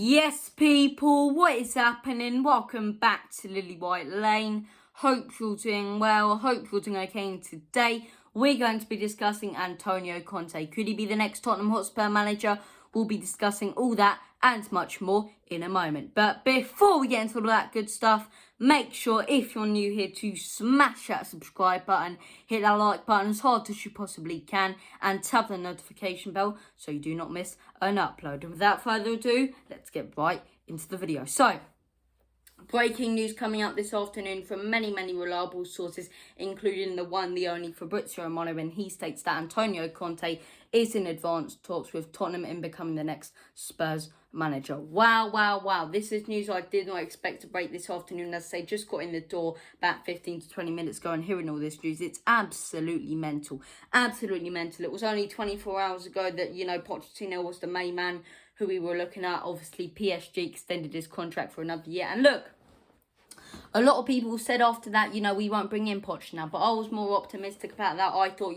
Yes, people, what is happening? Welcome back to Lily White Lane. Hope you're doing well. Hope you're doing okay. And today we're going to be discussing Antonio Conte. Could he be the next Tottenham Hotspur manager? We'll be discussing all that and much more in a moment. But before we get into all that good stuff, make sure if you're new here to smash that subscribe button, hit that like button as hard as you possibly can, and tap the notification bell so you do not miss an upload. And without further ado, let's get right into the video. So, breaking news coming out this afternoon from many reliable sources, including the one, the only Fabrizio Romano, and he states that Antonio Conte is in advanced talks with Tottenham in becoming the next Spurs manager. Wow. This is news I did not expect to break this afternoon. As I say, just got in the door about 15 to 20 minutes ago and hearing all this news. It's absolutely mental. It was only 24 hours ago that, Pochettino was the main man who we were looking at. Obviously, PSG extended his contract for another year. And look, a lot of people said after that, we won't bring in Poch now. But I was more optimistic about that. I thought,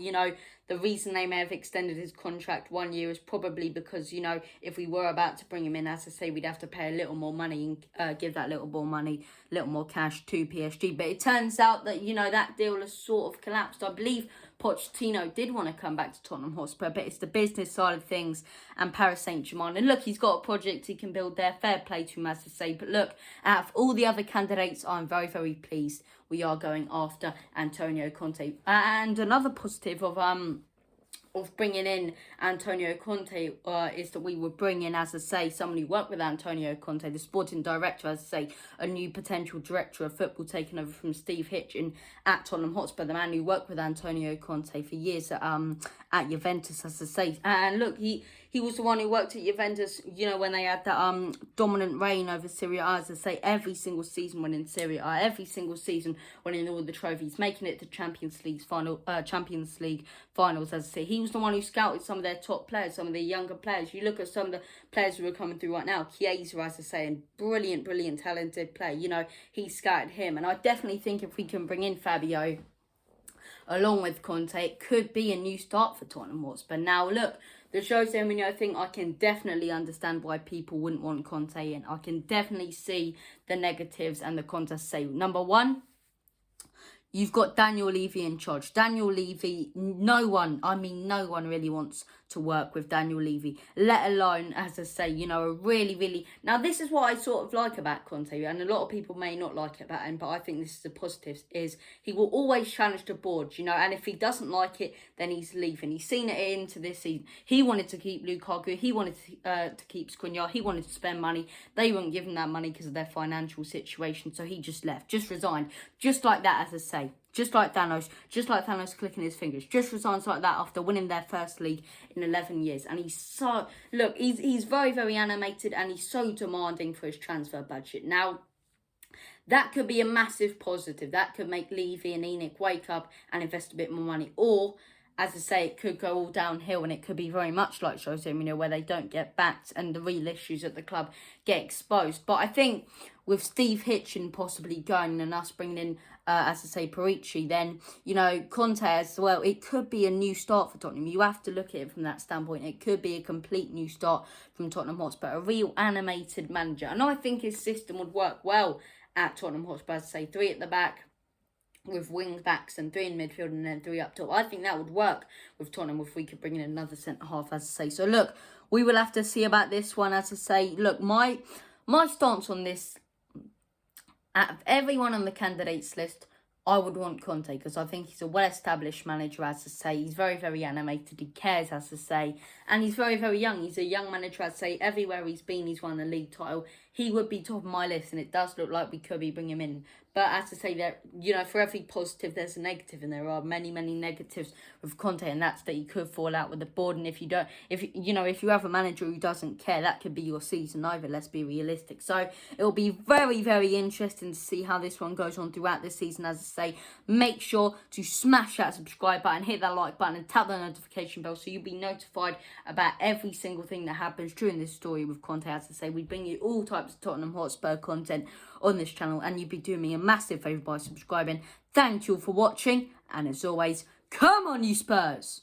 the reason they may have extended his contract 1 year is probably because, if we were about to bring him in, as I say, we'd have to pay a little more money and give that little more money, little more cash to PSG. But it turns out that, that deal has sort of collapsed. I believe Pochettino did want to come back to Tottenham Hotspur, but it's the business side of things and Paris Saint-Germain. And look, he's got a project he can build there. Fair play to him, as I say. But look, out of all the other candidates, I'm very pleased we are going after Antonio Conte. And another positive of bringing in Antonio Conte is that we would bring in, as I say, someone who worked with Antonio Conte, the sporting director, as I say, a new potential director of football taken over from Steve Hitchen at Tottenham Hotspur, the man who worked with Antonio Conte for years at Juventus, as I say. And look, he was the one who worked at Juventus, when they had that dominant reign over Serie A, as I say, every single season winning Serie A, every single season winning all the trophies, making it to Champions League finals, as I say. He was the one who scouted some of their top players, some of their younger players. You look at some of the players who are coming through right now, Chiesa, as I say, and brilliant, talented player. He scouted him. And I definitely think if we can bring in Fabio along with Conte, it could be a new start for Tottenham Hotspur. Now, look, the Jose Mourinho thing, I can definitely understand why people wouldn't want Conte in. I can definitely see the negatives and the cons. I say, number one, you've got Daniel Levy in charge. Daniel Levy, no one really wants to work with Daniel Levy, let alone, as I say, a really... Now, this is what I sort of like about Conte, and a lot of people may not like it about him, but I think this is a positive, is he will always challenge the board, and if he doesn't like it, then he's leaving. He's seen it into this season. He wanted to keep Lukaku, he wanted to keep Skriniar, he wanted to spend money. They weren't giving that money because of their financial situation, so he just left, just resigned, just like that, as I say. Just like Thanos clicking his fingers. Just resigns like that after winning their first league in 11 years. And he's so... Look, he's very animated and he's so demanding for his transfer budget. Now, that could be a massive positive. That could make Levy and Enoch wake up and invest a bit more money. Or, as I say, it could go all downhill and it could be very much like Jose Mourinho, where they don't get backed and the real issues at the club get exposed. But I think with Steve Hitchen possibly going and us bringing in, as I say, Paricci, then, Conte as well, it could be a new start for Tottenham. You have to look at it from that standpoint. It could be a complete new start from Tottenham Hotspur, a real animated manager. And I think his system would work well at Tottenham Hotspur, as I say, 3 at the back, with wing backs and 3 in midfield and then 3 up top. I think that would work with Tottenham if we could bring in another centre-half, as I say. So, look, we will have to see about this one, as I say. Look, my stance on this, out of everyone on the candidates list, I would want Conte because I think he's a well-established manager, as I say. He's very animated. He cares, as I say. And he's very young. He's a young manager, as I say. Everywhere he's been, he's won a league title. He would be top of my list, and it does look like we could be bringing him in. But as I say, there, for every positive, there's a negative, and there are many negatives with Conte, and that's that he could fall out with the board. And if you have a manager who doesn't care, that could be your season either. Let's be realistic. So it'll be very interesting to see how this one goes on throughout the season. As I say, make sure to smash that subscribe button, hit that like button, and tap the notification bell so you'll be notified about every single thing that happens during this story with Conte. As I say, we bring you all types of Tottenham Hotspur content on this channel, and you'd be doing me a massive favour by subscribing. Thank you all for watching, and as always, come on you Spurs!